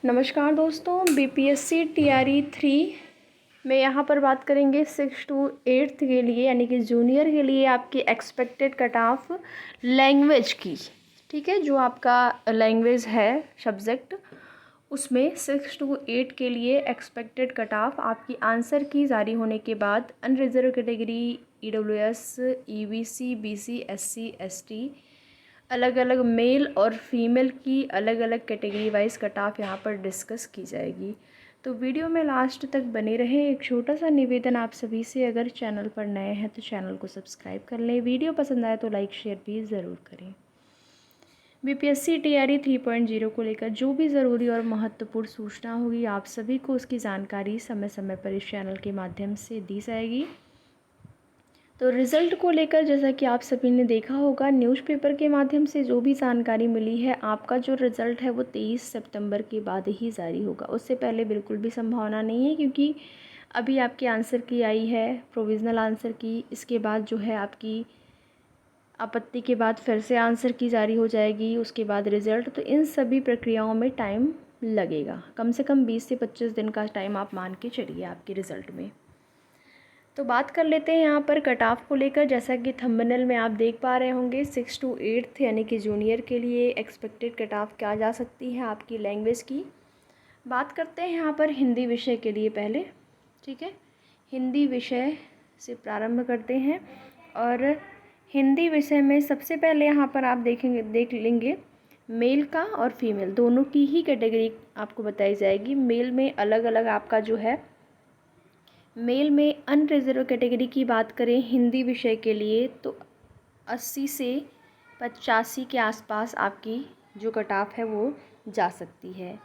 नमस्कार दोस्तों, BPSC TRE 3 में यहाँ पर बात करेंगे 6 to 8 के लिए यानी कि जूनियर के लिए आपकी एक्सपेक्टेड कट ऑफ लैंग्वेज की। ठीक है, जो आपका लैंग्वेज है सब्जेक्ट, उसमें 6 to 8 के लिए एक्सपेक्टेड कट ऑफ आपकी आंसर की जारी होने के बाद unreserved category, EWS, EBC, BC, SC, ST, अलग अलग मेल और फीमेल की अलग अलग कैटेगरी वाइज कट ऑफ यहाँ पर डिस्कस की जाएगी। तो वीडियो में लास्ट तक बने रहें। एक छोटा सा निवेदन आप सभी से, अगर चैनल पर नए हैं तो चैनल को सब्सक्राइब कर लें, वीडियो पसंद आए तो लाइक शेयर भी ज़रूर करें। बीपीएससी टीआरई 3.0 को लेकर जो भी ज़रूरी और महत्वपूर्ण सूचना होगी आप सभी को उसकी जानकारी समय समय पर इस चैनल के माध्यम से दी जाएगी। तो रिज़ल्ट को लेकर जैसा कि आप सभी ने देखा होगा, न्यूज़पेपर के माध्यम से जो भी जानकारी मिली है, आपका जो रिज़ल्ट है वो 23 सितंबर के बाद ही जारी होगा। उससे पहले बिल्कुल भी संभावना नहीं है, क्योंकि अभी आपके आंसर की आई है प्रोविज़नल आंसर की, इसके बाद जो है आपकी आपत्ति के बाद फिर से आंसर की जारी हो जाएगी, उसके बाद रिज़ल्ट। तो इन सभी प्रक्रियाओं में टाइम लगेगा, कम से कम 20 से 25 दिन का टाइम आप मान के चलिए आपके रिज़ल्ट में। तो बात कर लेते हैं यहाँ पर कट ऑफ को लेकर। जैसा कि थंबनेल में आप देख पा रहे होंगे, 6 to 8 यानी कि जूनियर के लिए एक्सपेक्टेड कट ऑफ क्या जा सकती है आपकी लैंग्वेज की। बात करते हैं यहाँ पर हिंदी विषय के लिए पहले। ठीक है, हिंदी विषय से प्रारंभ करते हैं और हिंदी विषय में सबसे पहले यहाँ पर आप देख लेंगे मेल का और फीमेल दोनों की ही कैटेगरी आपको बताई जाएगी। मेल में अलग अलग आपका जो है, मेल में अनरिजर्व कैटेगरी की बात करें हिंदी विषय के लिए तो 80 से 85 के आसपास आपकी जो कट ऑफ है वो जा सकती है।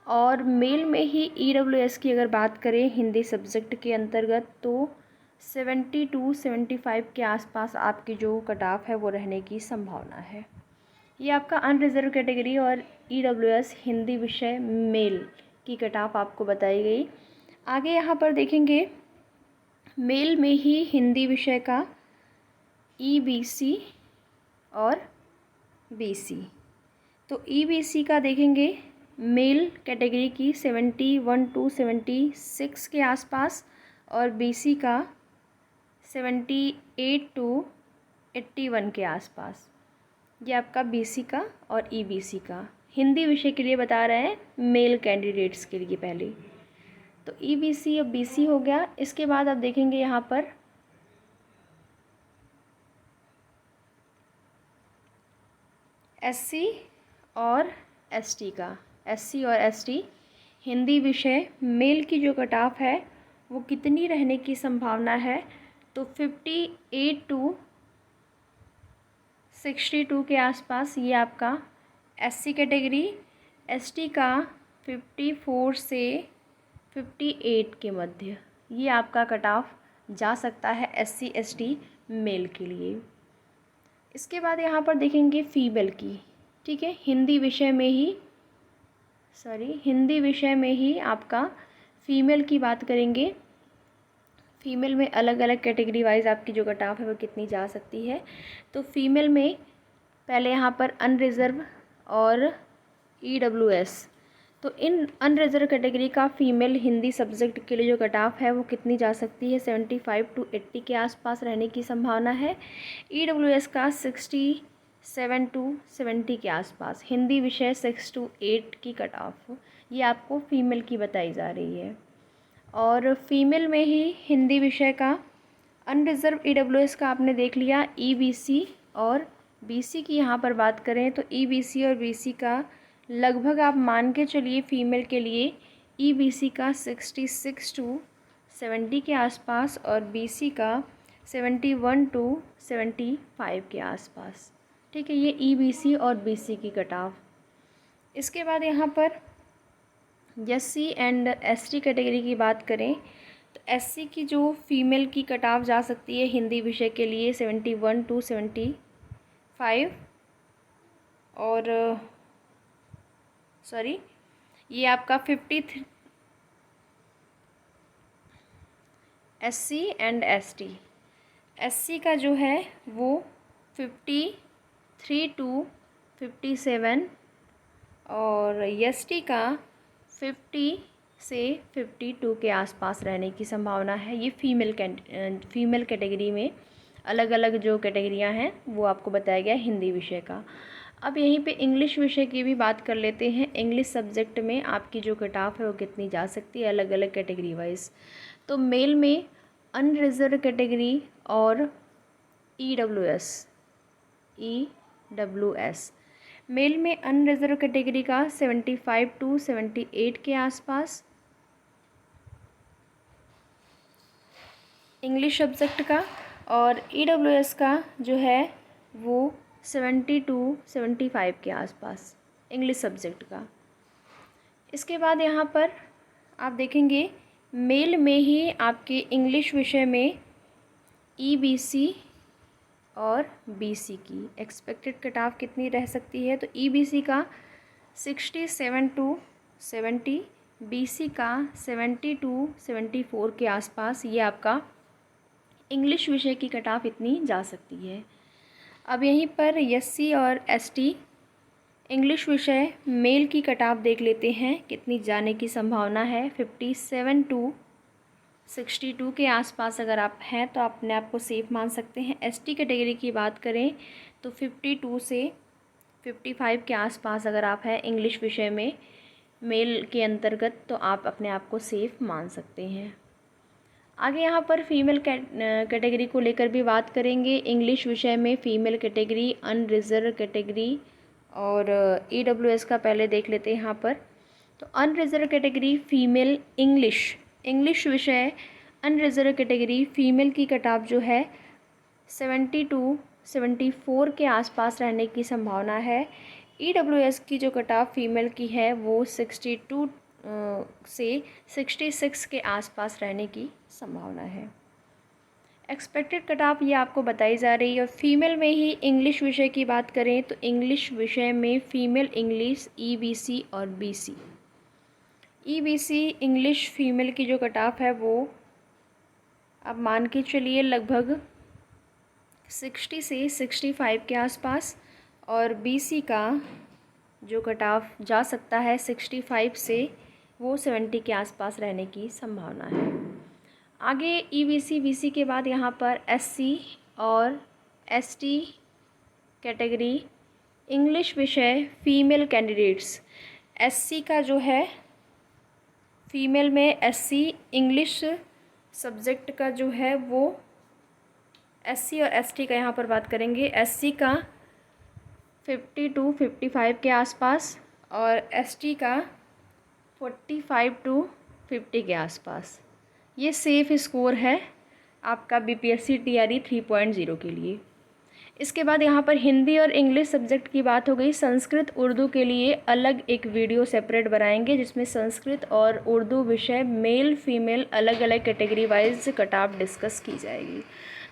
और मेल में ही ईडब्ल्यूएस की अगर बात करें हिंदी सब्जेक्ट के अंतर्गत तो 70 to 75 के आसपास आपकी जो कट ऑफ है वो रहने की संभावना है। ये आपका अनरिजर्व कैटेगरी और ईडब्ल्यूएस हिंदी विषय मेल की कट ऑफ आपको बताई गई। आगे यहाँ पर देखेंगे मेल में ही हिंदी विषय का ईबीसी और बीसी। तो ईबीसी का देखेंगे मेल कैटेगरी की 71 to 76 के आसपास और बीसी का 78 to 81 के आसपास। ये आपका बीसी का और ईबीसी का हिंदी विषय के लिए बता रहे हैं, मेल कैंडिडेट्स के लिए पहले। तो ईबीसी और बीसी हो गया। इसके बाद आप देखेंगे यहाँ पर एससी और एसटी का। एससी और एसटी हिंदी विषय मेल की जो कट ऑफ है वो कितनी रहने की संभावना है, तो 58 to 62 के आसपास ये आपका एससी कैटेगरी। एसटी का 54 से 58 के मध्य ये आपका कट ऑफ जा सकता है एससी एसटी मेल के लिए। इसके बाद यहाँ पर देखेंगे फीमेल की। ठीक है, हिंदी विषय में ही आपका फीमेल की बात करेंगे। फीमेल में अलग अलग कैटेगरी वाइज आपकी जो कट ऑफ है वो कितनी जा सकती है। तो फीमेल में पहले यहाँ पर अनरिजर्व और ईडब्ल्यूएस, तो इन अनरिजर्व कैटेगरी का फीमेल हिंदी सब्जेक्ट के लिए जो कट ऑफ है वो कितनी जा सकती है, 75 to 80 के आसपास रहने की संभावना है। ईडब्ल्यूएस का 67 to 70 के आसपास। हिंदी विषय 6 to 8 की कट ऑफ ये आपको फीमेल की बताई जा रही है। और फीमेल में ही हिंदी विषय का अनरिजर्व ईडब्ल्यूएस का आपने देख लिया। ईबीसी और बीसी की यहाँ पर बात करें तो ईबीसी और बीसी का लगभग आप मान के चलिए फीमेल के लिए ईबीसी का 66 to 70 के आसपास और बीसी का 71 to 75 के आसपास। ठीक है, ये ईबीसी और बीसी की कट ऑफ। इसके बाद यहाँ पर एससी एंड एसटी कैटेगरी की बात करें तो एससी की जो फीमेल की कट ऑफ जा सकती है हिंदी विषय के लिए 71 to 75 और ये आपका 53 एससी एंड एसटी। एससी का जो है वो 53 to 57 और एसटी का 50 से 52 के आसपास रहने की संभावना है। ये फीमेल कैटेगरी में अलग अलग जो कैटेगरियां हैं वो आपको बताया गया हिंदी विषय का। अब यहीं पे इंग्लिश विषय की भी बात कर लेते हैं। इंग्लिश सब्जेक्ट में आपकी जो कट ऑफ है वो कितनी जा सकती है अलग अलग कैटेगरी वाइज। तो मेल में अनरिजर्व कैटेगरी और EWS मेल में अनरिजर्व कैटेगरी का 75 टू 78 के आसपास, इंग्लिश सब्जेक्ट का, और EWS का जो है वो 70 टू 75 के आसपास इंग्लिश सब्जेक्ट का। इसके बाद यहाँ पर आप देखेंगे मेल में ही आपके इंग्लिश विषय में EBC और BC की एक्सपेक्टेड कट ऑफ कितनी रह सकती है। तो EBC का 67 टू 70, BC का 70 टू 74 के आसपास ये आपका इंग्लिश विषय की कट ऑफ इतनी जा सकती है। अब यहीं पर SC और ST इंग्लिश विषय मेल की कट ऑफ देख लेते हैं कितनी जाने की संभावना है। 57 टू 62 के आसपास अगर आप हैं तो आप अपने आप को सेफ़ मान सकते हैं। ST कैटेगरी की बात करें तो 52 से 55 के आसपास अगर आप हैं इंग्लिश विषय में मेल के अंतर्गत तो आप अपने आप को सेफ़ मान सकते हैं। आगे यहाँ पर फीमेल कैटेगरी को लेकर भी बात करेंगे। इंग्लिश विषय में फ़ीमेल कैटेगरी, अनरिजर्व कैटेगरी और EWS का पहले देख लेते हैं यहाँ पर। तो अनरिजर्व कैटेगरी फ़ीमेल इंग्लिश विषय अनरिजर्व कैटेगरी फ़ीमेल की कट ऑफ जो है 70 टू 74 के आसपास रहने की संभावना है। EWS की जो कट ऑफ फीमेल की है वो 62 से 66 के आसपास रहने की संभावना है। एक्सपेक्टेड कट ऑफ ये आपको बताई जा रही है। और फीमेल में ही इंग्लिश विषय की बात करें तो इंग्लिश विषय में फ़ीमेल इंग्लिश EBC और BC। EBC इंग्लिश फीमेल की जो कट ऑफ है वो आप मान के चलिए लगभग 60 से 65 के आसपास, और BC का जो कट ऑफ जा सकता है 65 से वो 70 के आसपास रहने की संभावना है। आगे EBC BC के बाद यहाँ पर SC और ST कैटेगरी इंग्लिश विषय फ़ीमेल कैंडिडेट्स। SC का जो है फ़ीमेल में SC इंग्लिश सब्जेक्ट का जो है वो SC और ST का यहाँ पर बात करेंगे। SC का 50 टू 55 के आसपास और ST का 45 टू 50 के आसपास। ये सेफ़ स्कोर है आपका BPSC TRE 3.0 के लिए। इसके बाद यहाँ पर हिंदी और इंग्लिश सब्जेक्ट की बात हो गई। संस्कृत उर्दू के लिए अलग एक वीडियो सेपरेट बनाएंगे जिसमें संस्कृत और उर्दू विषय मेल फीमेल अलग अलग category wise cut off discuss की जाएगी।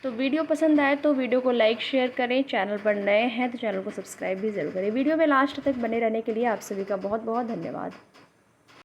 तो वीडियो पसंद आए तो वीडियो को लाइक शेयर करें। चैनल पर नए हैं तो चैनल को सब्सक्राइब भी ज़रूर करें। वीडियो में लास्ट तक बने रहने के लिए आप सभी का बहुत बहुत धन्यवाद।